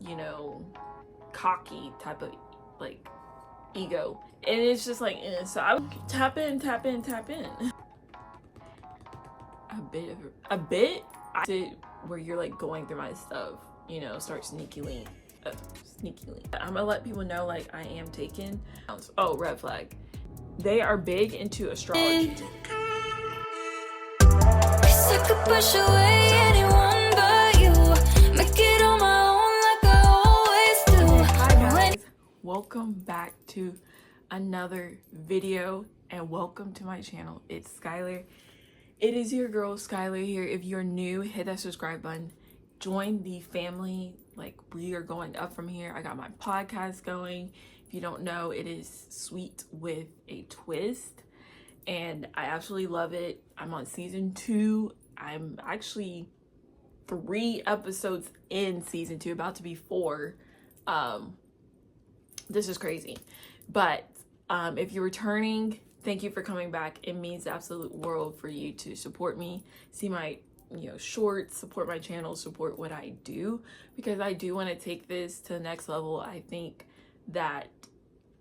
you know, cocky type of like ego. And it's just like, so I would tap in. A bit, I did where you're like going through my stuff, you know, start sneakily. I'm gonna let people know like I am taken. Oh, red flag. They are big into astrology. I could push away anyone but you. Make it on my own like I always do. Hi guys, welcome back to another video and welcome to my channel. It's Skylar. It is your girl Skylar here. If you're new, hit that subscribe button. Join the family. Like, we are going up from here. I got my podcast going. If you don't know, it is Sweet with a Twist. And I absolutely love it. I'm on season 2. I'm actually 3 episodes in season 2, about to be 4. This is crazy. But if you're returning, thank you for coming back. It means the absolute world for you to support me, see my shorts, support my channel, support what I do, because I do want to take this to the next level. I think that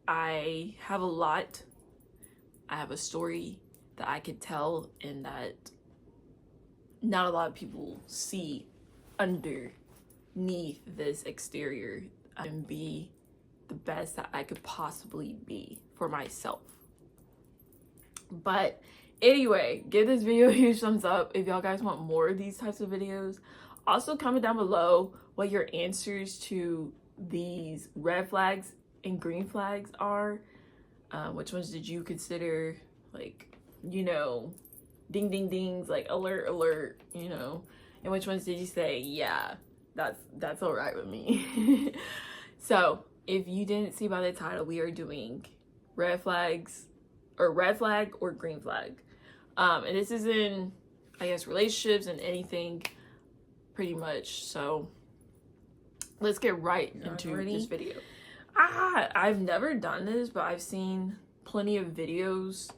I have a lot. I have a story that I could tell and that not a lot of people see underneath this exterior. I can be the best that I could possibly be for myself. But anyway, give this video a huge thumbs up if y'all guys want more of these types of videos. Also, comment down below what your answers to these red flags and green flags are. Which ones did you consider, like, ding ding dings, like alert alert, and which ones did you say, yeah, that's all right with me? So if you didn't see by the title, we are doing red flag or green flag. And this is in, I guess, relationships and anything pretty much. So let's get right into this video. I've never done this, but I've seen plenty of videos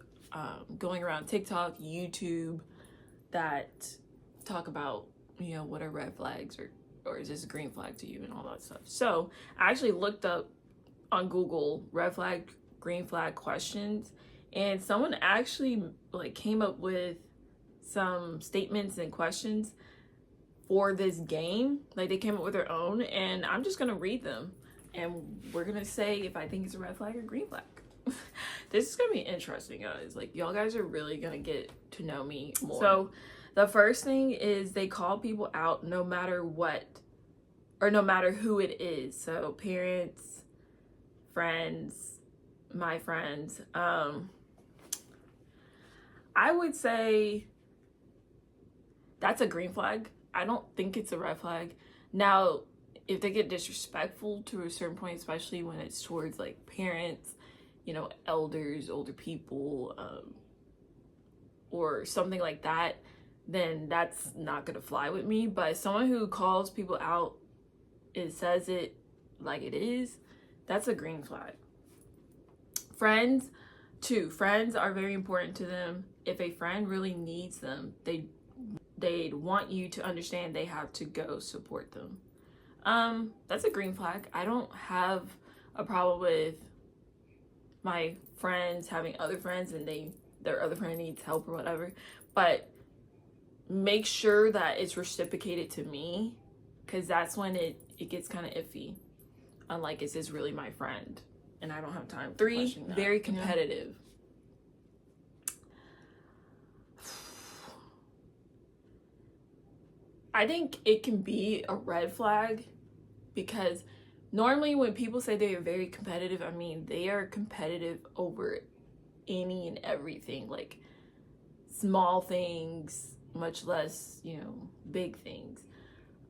going around TikTok, YouTube, that talk about, what are red flags or is this a green flag to you and all that stuff. So I actually looked up on Google red flag, green flag questions, and someone actually came up with some statements and questions for this game. Like, they came up with their own, and I'm just gonna read them. And we're gonna say if I think it's a red flag or green flag. This is gonna be interesting, guys. Like, y'all guys are really gonna get to know me more. So the first thing is they call people out no matter what, or no matter who it is. So parents, friends, my friends. I would say that's a green flag. I don't think it's a red flag. Now, if they get disrespectful to a certain point, especially when it's towards like parents, elders, older people, or something like that, then that's not gonna fly with me. But someone who calls people out, it says it like it is, that's a green flag. Friends, too. Friends are very important to them. If a friend really needs them, they'd want you to understand they have to go support them. That's a green flag. I don't have a problem with my friends having other friends and their other friend needs help or whatever, but make sure that it's reciprocated to me, because that's when it gets kind of iffy. Unlike, is this really my friend? And I don't have time. 3, very competitive. I think it can be a red flag, because normally when people say they are very competitive, I mean, they are competitive over any and everything, like small things, much less, big things.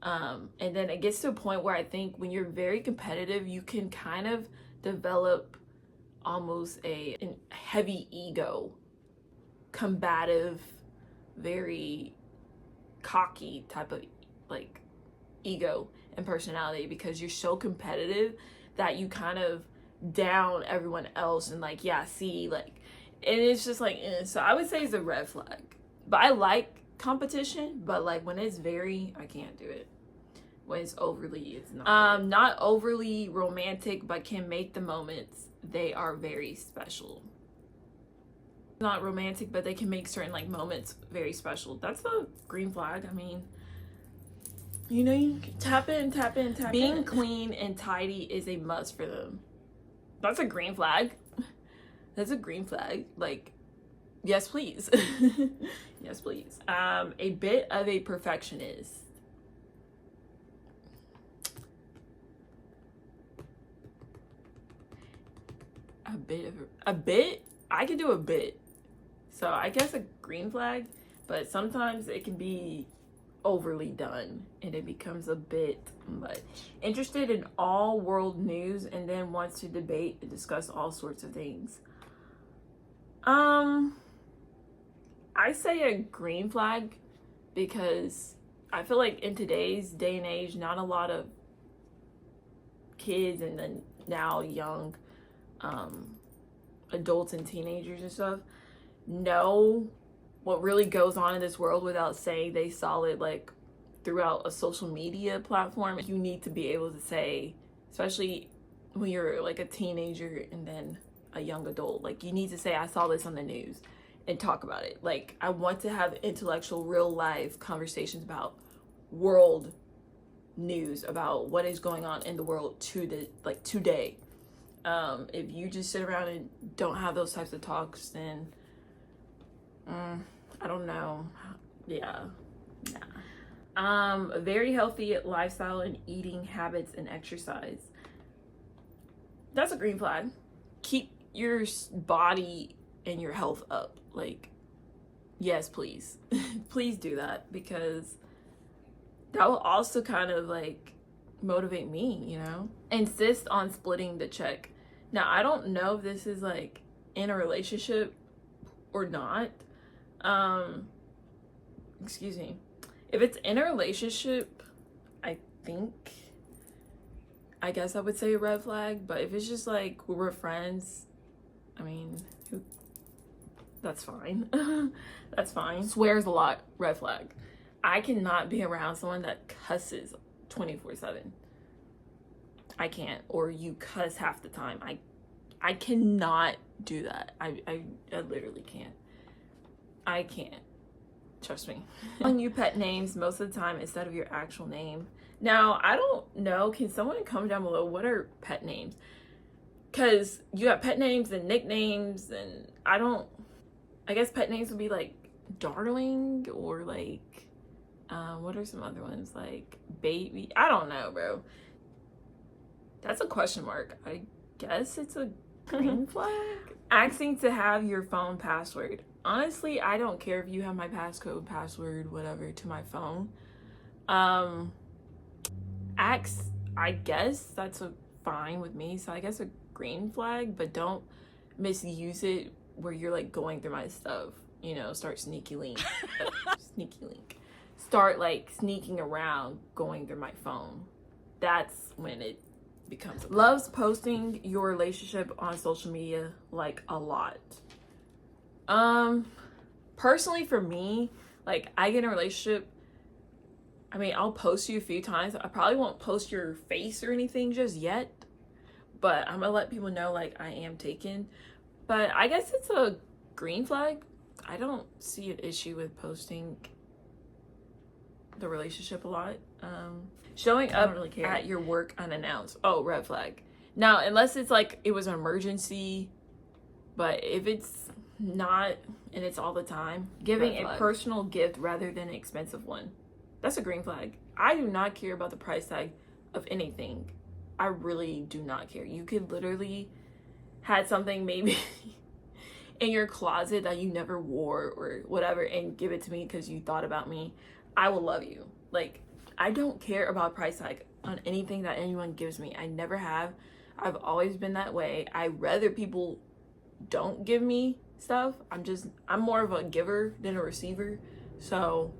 And then it gets to a point where I think when you're very competitive, you can kind of develop almost a heavy ego, combative, very cocky type of ego and personality, because you're so competitive that you kind of down everyone else and and it's just so I would say it's a red flag. But I like competition, but when it's I can't do it. when it's overly, it's not overly romantic, but can make the moments they are very special. Not romantic, but they can make certain like moments very special. That's a green flag. I mean, you know, you can tap in. Being clean and tidy is a must for them. That's a green flag. That's a green flag. Like, yes, please. Yes, please. A bit of a perfectionist. A bit? I could do a bit. So I guess a green flag, but sometimes it can be overly done and it becomes a bit much. Interested in all world news and then wants to debate and discuss all sorts of things. I say a green flag because I feel like in today's day and age, not a lot of kids and then now young adults and teenagers and stuff know what really goes on in this world without saying they saw it like throughout a social media platform. You need to be able to say, especially when you're like a teenager and then a young adult, like you need to say, I saw this on the news, and talk about it. Like, I want to have intellectual, real life conversations about world news, about what is going on in the world today. If you just sit around and don't have those types of talks, then I don't know. Yeah. Nah. A very healthy lifestyle and eating habits and exercise. That's a green flag. Keep your body and your health up. Like, yes, please. Please do that, because that will also kind of like motivate me, you know? Insist on splitting the check. Now, I don't know if this is like in a relationship or not. Excuse me. If it's in a relationship, I guess I would say a red flag. But if it's just like we're friends, I mean, that's fine. That's fine. Swears a lot, red flag. I cannot be around someone that cusses 24/7. I can't. Or you cuss half the time. I cannot do that. I literally can't. I can't. Trust me. Calling you pet names most of the time instead of your actual name. Now, I don't know. Can someone comment down below what are pet names? Because you got pet names and nicknames, and I guess pet names would be like darling, or like, what are some other ones? Like baby. I don't know, bro. That's a question mark. I guess it's a green flag. Asking to have your phone password. Honestly, I don't care if you have my passcode, password, whatever, to my phone. I guess that's fine with me. So I guess a green flag, but don't misuse it where you're like going through my stuff. You know, start sneaky link. Start like sneaking around going through my phone. That's when it becomes loves posting your relationship on social media like a lot. Personally for me, like I get in a relationship, I mean, I'll post you a few times. I probably won't post your face or anything just yet, but I'm gonna let people know like I am taken. But I guess it's a green flag. I don't see an issue with posting the relationship a lot. Showing up really at your work unannounced. Oh, red flag. Now, unless it's like it was an emergency, but if it's not and it's all the time, giving a personal gift rather than an expensive one. That's a green flag. I do not care about the price tag of anything. I really do not care. You could literally had something maybe in your closet that you never wore or whatever and give it to me because you thought about me. I will love you. Like, I don't care about price tag on anything that anyone gives me. I never have. I've always been that way. I'd rather people don't give me stuff. I'm more of a giver than a receiver. So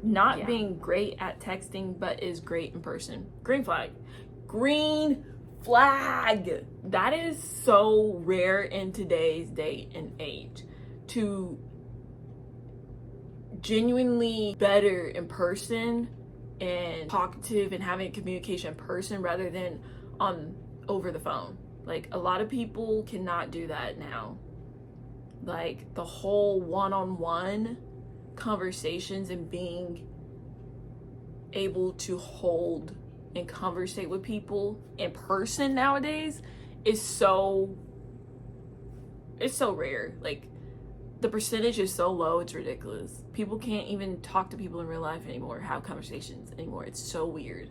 not being great at texting but is great in person. Green flag. Green flag. That is so rare in today's day and age, to genuinely better in person and talkative and having communication in person rather than on over the phone. Like, a lot of people cannot do that now. Like, the whole one-on-one conversations and being able to hold and conversate with people in person nowadays is so rare. Like, the percentage is so low, it's ridiculous. People can't even talk to people in real life anymore, have conversations anymore. It's so weird.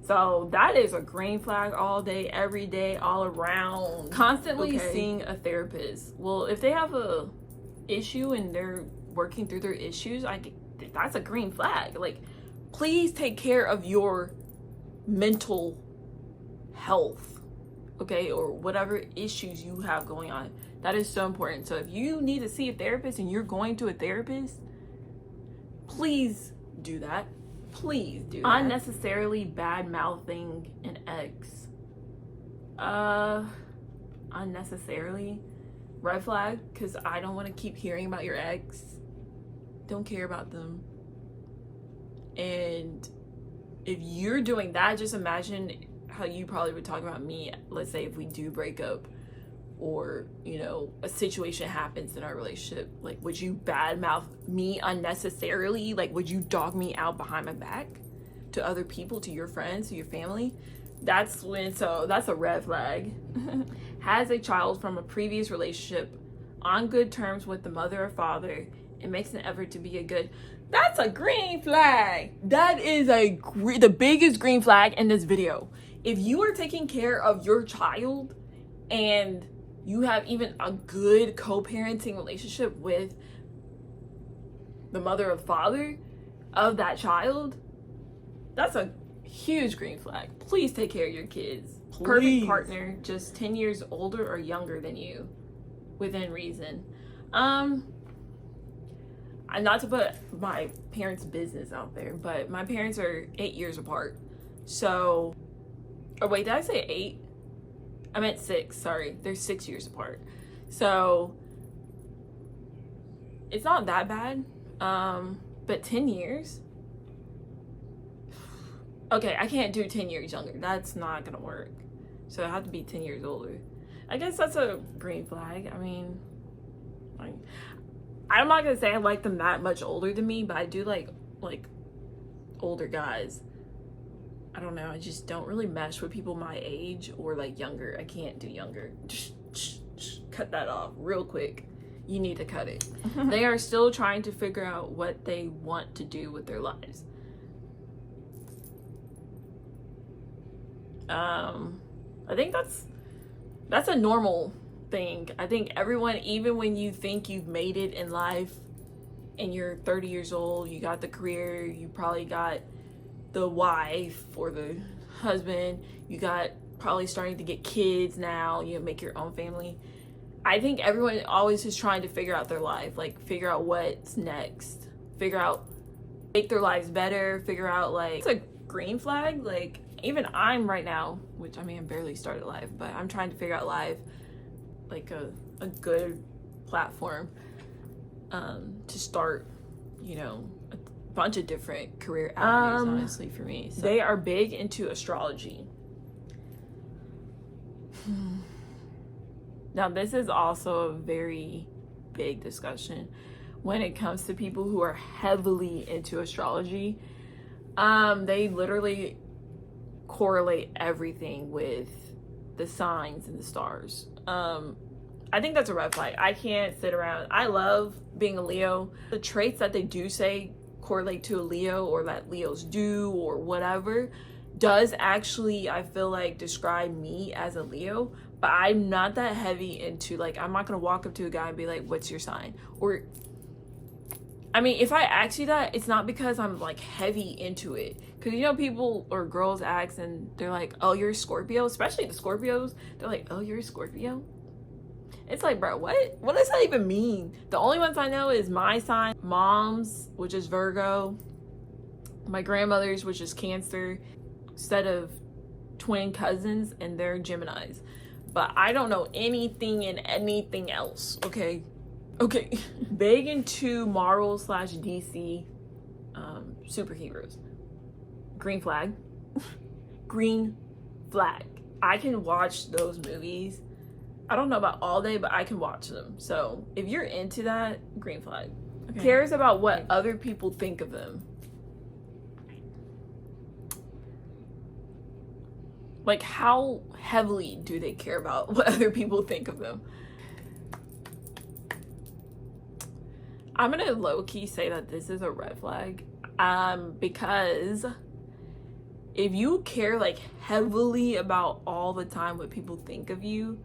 So that is a green flag all day, every day, all around. Constantly seeing a therapist. Well, if they have a issue and they're working through their issues, that's a green flag. Like, please take care of your mental health, okay, or whatever issues you have going on. That is so important. So if you need to see a therapist and you're going to a therapist, please do that. Please do that. Unnecessarily bad mouthing an ex. Unnecessarily red flag, because I don't want to keep hearing about your ex. Don't care about them. And if you're doing that, just imagine how you probably would talk about me, let's say if we do break up, or, you know, a situation happens in our relationship. Like, would you badmouth me unnecessarily? Like, would you dog me out behind my back to other people, to your friends, to your family? That's a red flag. Has a child from a previous relationship, on good terms with the mother or father, and makes an effort to be a good... That's a green flag. That is the biggest green flag in this video. If you are taking care of your child and you have even a good co-parenting relationship with the mother or father of that child, that's a huge green flag. Please take care of your kids. Please. Perfect partner, just 10 years older or younger than you, within reason. Not to put my parents' business out there, but my parents are 8 years apart. So, or wait, did I say 8? I meant 6, sorry. They're 6 years apart. So, it's not that bad. But 10 years? Okay, I can't do 10 years younger. That's not gonna work. So, I have to be 10 years older. I guess that's a green flag. I mean, I'm not gonna say I like them that much older than me, but I do like older guys. I don't know, I just don't really mesh with people my age or like younger. I can't do younger. Cut that off real quick. You need to cut it. They are still trying to figure out what they want to do with their lives. I think that's a normal thing. I think everyone, even when you think you've made it in life and you're 30 years old, you got the career, you probably got the wife or the husband, you got probably starting to get kids now, you make your own family. I think everyone always is trying to figure out their life, like figure out what's next, figure out, make their lives better, figure out like, it's a green flag. Like, even I'm right now, which I mean, I barely started life, but I'm trying to figure out life, like a good platform to start, you know, a bunch of different career avenues, honestly, for me. So they are big into astrology. Now, this is also a very big discussion when it comes to people who are heavily into astrology. They literally correlate everything with the signs and the stars. I think that's a red flag. I can't sit around. I love being a Leo. The traits that they do say correlate to a Leo, or that Leos do, or whatever, does actually, I feel like, describe me as a Leo. But I'm not that heavy into, like, I'm not gonna walk up to a guy and be like, what's your sign? Or, I mean, if I ask you that, it's not because I'm like heavy into it. Because, you know, people or girls ask and they're like, oh, you're a Scorpio. Especially the Scorpios. They're like, oh, you're a Scorpio? It's like, bro, what does that even mean? The only ones I know is my sign, mom's, which is Virgo, my grandmother's, which is Cancer, set of twin cousins, and they're Geminis. But I don't know anything and anything else, okay? Okay. Big into Marvel / DC superheroes. Green Flag. Green Flag. I can watch those movies. I don't know about all day, but I can watch them. So if you're into that, green flag. Okay. Cares about what other people think of them. Like, how heavily do they care about what other people think of them? I'm gonna low-key say that this is a red flag. Because if you care like heavily about all the time what people think of you,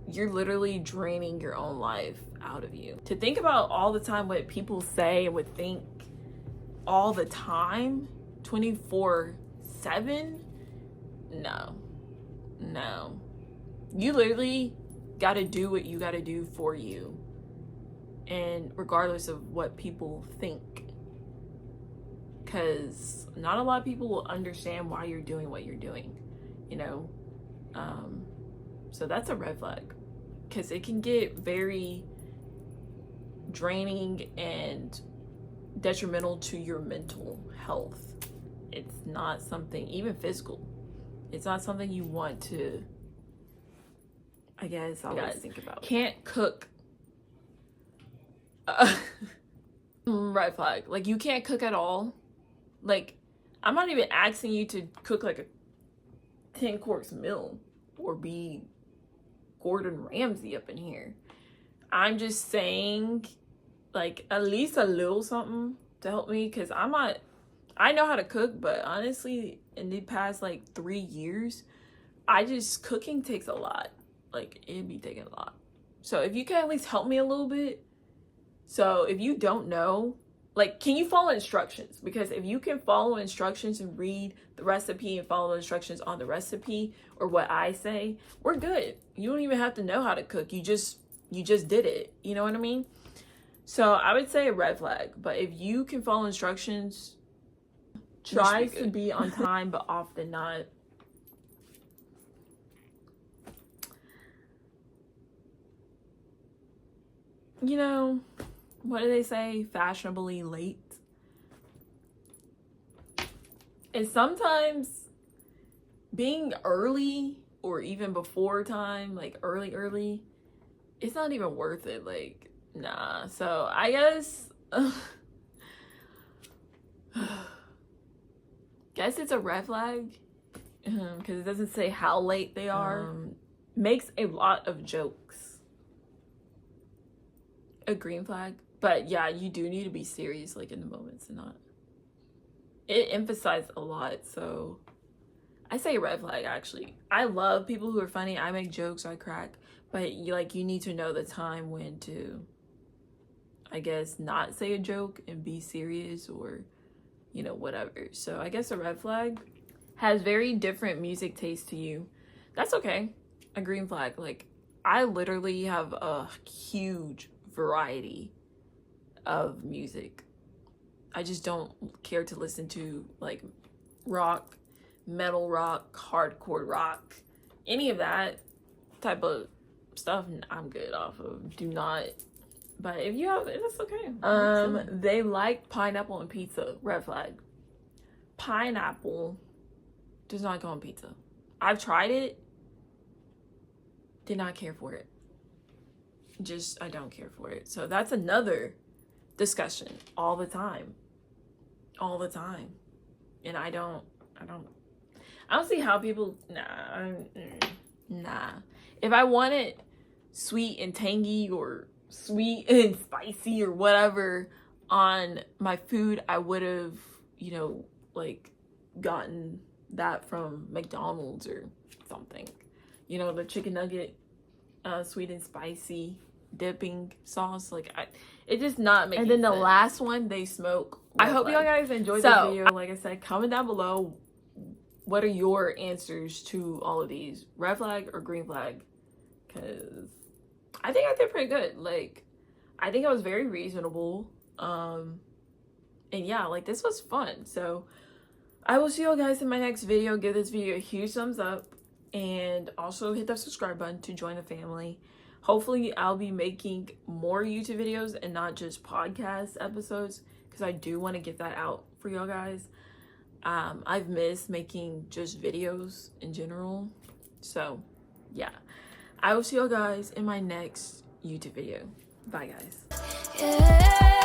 you're literally draining your own life out of you. To think about all the time what people say and would think all the time, 24/7, no. You literally gotta do what you gotta do for you, and regardless of what people think, because not a lot of people will understand why you're doing what you're doing, you know. So that's a red flag, because it can get very draining and detrimental to your mental health. It's not something, even physical, it's not something you want to, I guess, always think about. Can't cook. Red flag. Like, you can't cook at all. Like, I'm not even asking you to cook like a 10-course meal or be Gordon Ramsay up in here. I'm just saying, like, at least a little something to help me, because I know how to cook, but honestly, in the past like 3 years, cooking takes a lot. Like, it'd be taking a lot. So if you can at least help me a little bit. So if you don't know, like, can you follow instructions? Because if you can follow instructions and read the recipe and follow the instructions on the recipe or what I say, we're good. You don't even have to know how to cook. You just did it. You know what I mean? So I would say a red flag. But if you can follow instructions, try to be on time, but often not. You know, what do they say? Fashionably late. And sometimes being early or even before time, like early, it's not even worth it. Like, nah. So I guess it's a red flag, because it doesn't say how late they are. Makes a lot of jokes. A green flag. But yeah, you do need to be serious, like, in the moments and not. It emphasized a lot, so I say red flag, actually. I love people who are funny. I make jokes, I crack, but you need to know the time when to, I guess, not say a joke and be serious, or, you know, whatever. So I guess a red flag has very different music taste to you. That's okay. A green flag, like, I literally have a huge variety of music. I just don't care to listen to like rock, metal rock, hardcore rock, any of that type of stuff. I'm good off of. Do not. But if you have it, that's okay. They like pineapple on pizza. Red flag. Pineapple does not go on pizza. I've tried it. Did not care for it. I don't care for it. So that's another discussion all the time. And I don't see how people, nah. If I want it sweet and tangy or sweet and spicy or whatever on my food, I would have, you know, like, gotten that from McDonald's or something. You know, the chicken nugget, sweet and spicy dipping sauce. Like, it just not making sense. And then the last one, they smoke. I hope y'all guys enjoyed this video. Like I said, comment down below, what are your answers to all of these? Red flag or green flag? Because I think I did pretty good. Like, I think I was very reasonable. And yeah, like, this was fun. So I will see you guys in my next video. Give this video a huge thumbs up, and also hit that subscribe button to join the family. Hopefully I'll be making more YouTube videos and not just podcast episodes, because I do want to get that out for y'all guys. I've missed making just videos in general. So yeah, I will see y'all guys in my next YouTube video. Bye guys. Yeah.